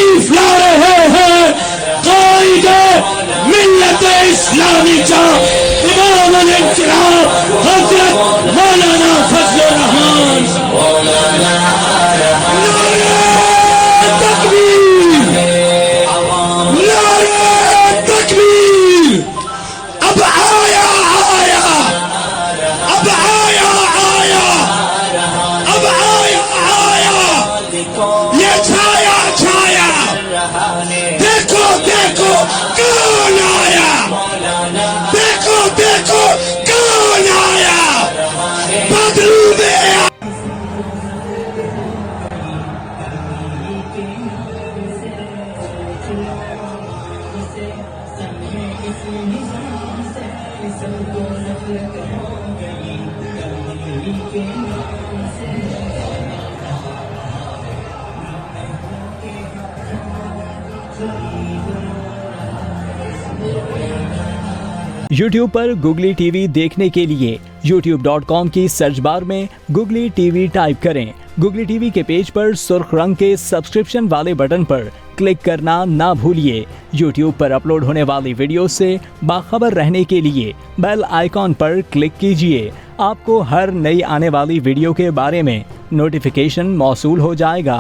तशरीफ ला रहे हैं कायदे मिल्लत इस्लामी का इमाम अल-इन्क़िलाब हज़रत मौलाना फज़लुर रहमान। नारे तकबीर, नारे तकबीर। अब आया आया, अब आया आया, अब आया आया, ये छाया छाया। देखो देखो कौन आया, देखो देखो कौन आया, बदलू में आया। YouTube पर गुगली टीवी देखने के लिए youtube.com की सर्च बार में गुगली टीवी टाइप करें। गुगली टीवी के पेज पर सुर्ख रंग के सब्सक्रिप्शन वाले बटन पर क्लिक करना ना भूलिए। YouTube पर अपलोड होने वाली वीडियो से बाखबर रहने के लिए बेल आइकॉन पर क्लिक कीजिए। आपको हर नई आने वाली वीडियो के बारे में नोटिफिकेशन मौसूल हो जाएगा।